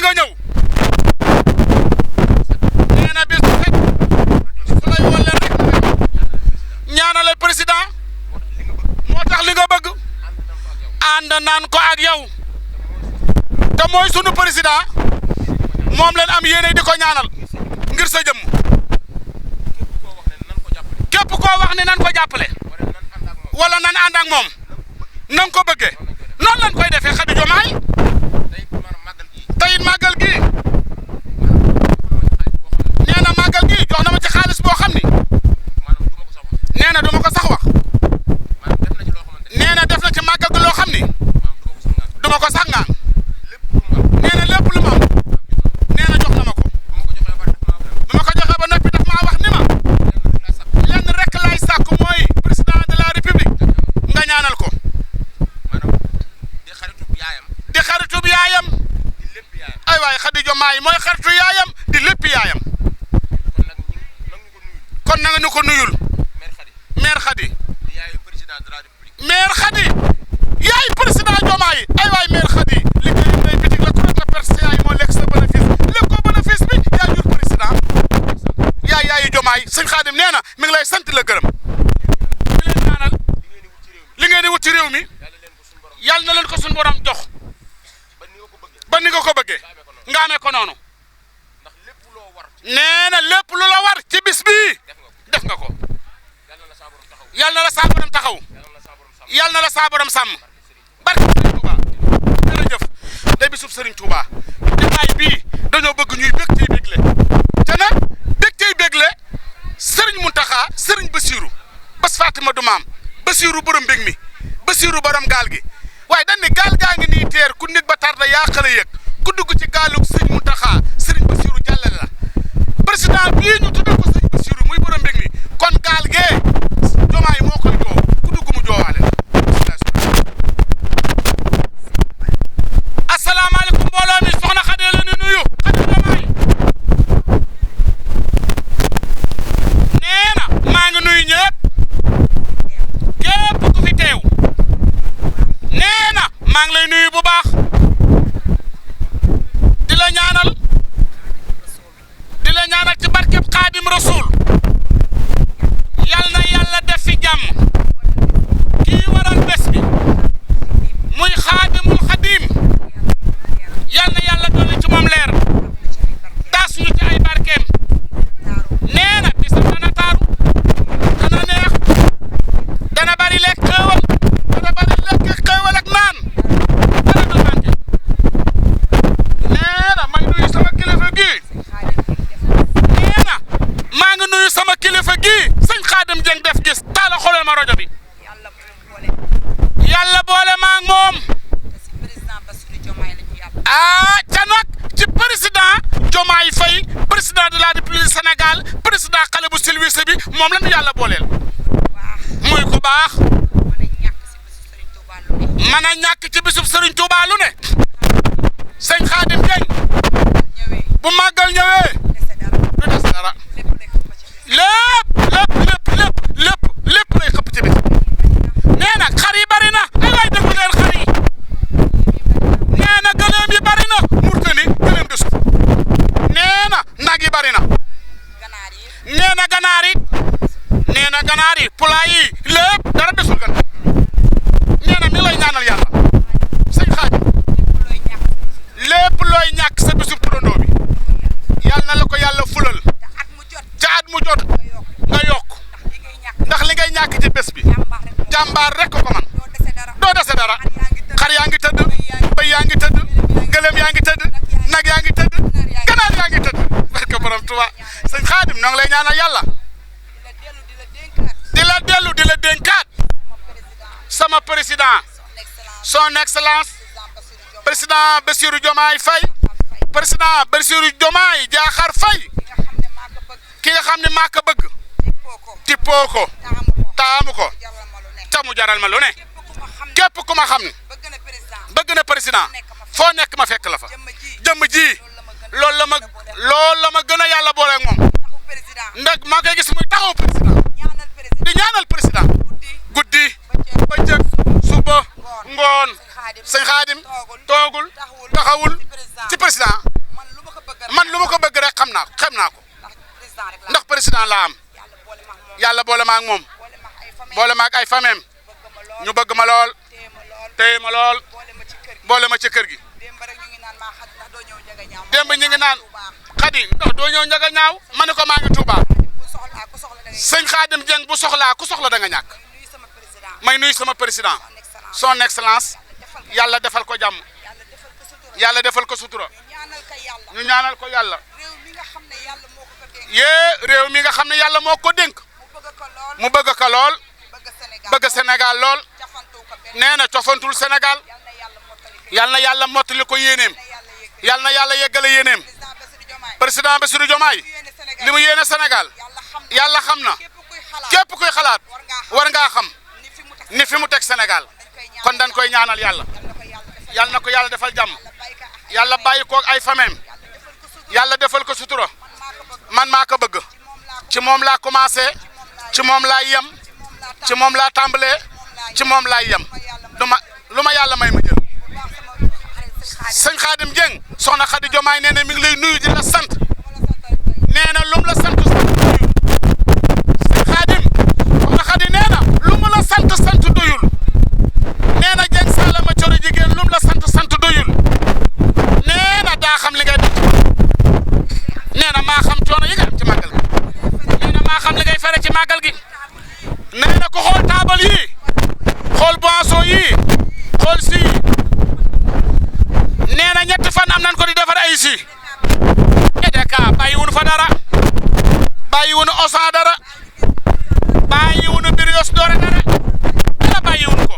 nga ñëw nee na bis bu set su lay woo leen rek ñaanalal président moo tax li nga bëgg ànd naan ko ak yow te mooy sunu président moom leen am yéene di ko ñaanal ngir sa jëmm képp koo wax ne nan ko jàppale wala nan ànd ak moom nan ko bëggee noonu lañ koy defee Khady Diomaye tey it màggal gi nee na màggal gi jox na ma ci xaalis boo xam ni nee na du ma ko sax wax nee na def na ci màggal gi loo xam ni du ma ko sax ngaan nee na lépp lu ma am nee na jox na ma ko bu ma ko joxee ba noppi daf maa wax ni ma lenn rek laay sàkk mooy président de la république nga ñaanal ko di xaritub yaayam ay waay Khady Diomaye mooy xaritu yaayam di lépp yaayam kon na nga ñu ko nuyul maire Khady maire Khady yaay président Diomaye ay waay maire Khady liggéey ngay bitig la ko ta percé ay moo lekk sa bénéfice lépp ko bénéfice bi yaa jur président yaayu Diomaye sëñ Khadim nee na mi ngi lay sant la gërëm mi leen ñaanal li ngeen di wut ci réew mi yàlla na leen ko suñu borom jox ba ni nga ko bëggee nga amee ko noonu nee na lépp lu la war ci bis bii def nga ko yàlla na la saa borom taxaw yàlla na la saa borom sàmm barke Serigne Touba jërëjëf day bisub Serigne Touba jotaay bii dañoo bëgg ñuy bég tey bégle te nag bég tey bégle Serigne Mountakha Serigne Bassirou Bass Fatima du maam Bassirou borom mbég mi Bassirou borom gaal gi waaye dañ ne gaal gaa ngi nii teer ku nit ba tarda yaa xale yëg ku dugg ci gaalug Serigne Mountakha Serigne Bassirou jàllale la président bii ñu tuddee ko Serigne Bassirou muy borom mbég mi kon gaal gee Diomaye moo koy joo ku dugg mu joowaale asalaamaaleykum mbooloo mi soxna Khady la ñu nuyu Khady Diomaye nee na maa ngi nuyu ñëpp képp ku fi teew nee na maa ngi lay nuyu bu baax di la ñaanal ci barkeb Xaadim Rasul yal na yàlla def fi jàmm kii waral bés bi muy Xaadimul Xadim yal na yàlla dolli ci moom leer taas ñu ci ay barkeem nee na bisam dana taaru dana neex dana bari lekk xéewal dana bari lekk xéewal ak naan dana du manqué nee na may nuyu sama kilifa gii nee na maa ngi nuyu sama kilifa gii sëñ Khadim Dieng def gis taala xoolal ma rajo bi yàlla boole maa ngi moom ca nag ci président Diomaye Faye président de la République du Sénégal président xale bu silvissé bi moom la ñu yàlla booleel muy ku baax mën a ñàkk ci bisub Serigne Touba lu ne sëñ Khadim Dieng bu màggal ñëwee du des dara lépp lay xëpp ci bis nee na xar yi bari na ay waay déglu leen xar yi nee na gëléem yi bari na murtani gëléem de suuf nee na nag yi bari na nee na ganaar yi pulaay yi lépp dara desul gan nee na mi lay ñaanal yàlla sëñ Khadim lépp looy ñàkk sa bisub turandoo bi yàlla na la ko yàlla fulal ca at mu jot nga yokk ndax li ngay ñàkk ci bés bi jàmbaar rek ko man doo dese dara xar yaa ngi tëdd bëy yaa ngi tëdd gëlëm yaa ngi tëdd nag yaa ngi tëdd ganaar yaa ngi tëdd barke borom Tuubaa sëñ Khadim noo ngi lay ñaanal yàlla di la dénkaat sama président son excellence président Bassirou Diomaye Faye président Bassirou Diomaye Diakhar Faye ki nga xam ne maa ko bëgg tippoo ko taamu ko tamu jaral ma lu ne képp ku ma xam ne bëgg na président foo nekk ma fekk la fa jëmm ji loolu la ma gën a yàlla boole ak moom ndax maa koy gis muy taxaw président di ñaanal président guddi bëccëg suba ngoon sëñ Khadim toogul taxawul ci président boole ma ak moom boole ma ak ay famem ñu bëgg ma lool téye ma lool boole ma ci kër gi démb ñu ngi naan Khady ndax doo ñëw njaga ñaaw ma ne ko maa ngi Touba sëñ Khadim Dieng bu soxlaa ku soxla da nga ñàkk may nuyu sama président son excellence yàlla defal ko jàmm yàlla defal ko sutura ñu ñaanal ko yàlla réew mi nga xam ne yàlla moo ko dénk mu bëgg ko lool bëgg Sénégal lool nee na cofantul Sénégal yal na yàlla mottali ko yéeneem yal na yàlla yeggale yéeneem président Bassirou Diomaye li mu yéene Sénégal yàlla xam na képp kuy xalaat war ngaa xam ni fi mu teg Sénégal kon dañ koy ñaanal yàlla yal na ko yàlla defal jàmm yàlla bàyyi ko ay famem yàlla defal ko sutura man maa ko bëgg ci moom laa commencé ci moom laa yem ci moom laa tàmbalee ci moom laa yem lu ma yàlla may ma jël sëñ Khadim Dieng soxna Khady Diomaye nee na mi ngi lay nuyu di la sant nee na lum la sant doyul sëñ Khadim soxna Khady nee na lu mu la sant doyul nee na Dieng Salama Coro jigéen lum la sant doyul nee na daa xam li ngay def nee na maa xam coono yi nga am ci màggal gi nee na maa xam li ngay fere ci màggal gi nee na ko xool taabal yi xool boisson yi xool si nee na ñetti fan am nañ ko di defar ay si EDK bàyyiwuñu fa dara bàyyiwuñu Osan dara bàyyiwuñu Brioche Dorée dara bàyyiwuñu ko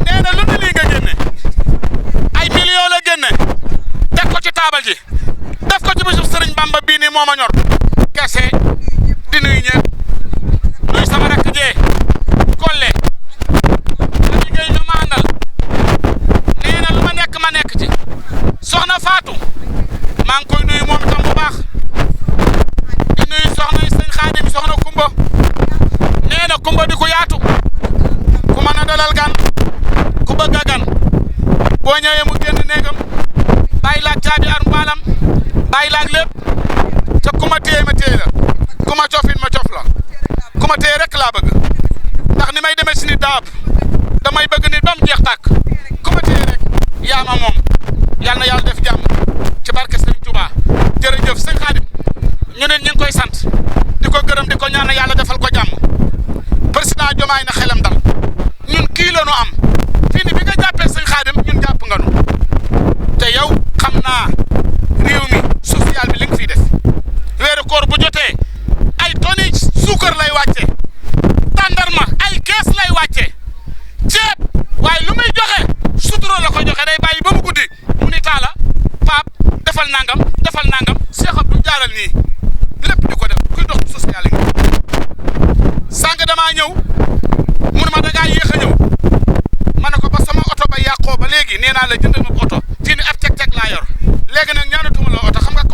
nee na lu ne lii nga génne ay millions la génne teg ko ci taabal ji def ko ci bisub Sëriñ Bamba bii nii moo ma ñor kese di nuyu ñëpp nuyu sama rakk jee Kolle liggéey ñu ma àndal nee na lu ma nekk ci soxna Fatou maa ngi koy nuyu moom itam bu baax di nuyu soxna sëñ Khadim soxna Kumba nee na Kumba di ko yaatu ku mën a dalal gan ku bëgg a gan boo ñëwee mu génn néegam bàyyi laag caabi ar mbaalam bàyyi laag lépp te ku ma téye ma téye la ku ma cofin ma cof la ku ma téye rek laa bëgg ndax ni may demee si nit daab damay bëgg nit ba mu jeex tàkk ku ma téye rek yaa ma moom yal na yàlla def jàmm ci barke Sëriñ Touba jërëjëf sëñ Khadim ñu ne ñu ngi koy sant di ko gërëm di ko ñaan yàlla defal ko jàmm président Diomaye na xelam dal ñun kii la ñu am fii ni bi nga jàppee sëñ Khadim ñun jàpp nga nu te yow xam naa réew mi social bi li nga fiy def weeru koor bu jotee ay tonni suukar lay wàcce tàndarma ay kees lay wàcce ceeb waaye lu muy joxe sutura la ko joxe day bàyyi ba mu guddi mu ni taala paap defal nangam Cheikh Abdou jaaral nii lépp di ko def kuy dox social yi sànq damaa ñëw mun ma da ngaa yéex a ñëw ma ne ko ba sama oto ba yàqoo ba léegi nee naa la jëndal ma oto fii ni ab teg laa yor léegi nag ñaanatuma la oto xam nga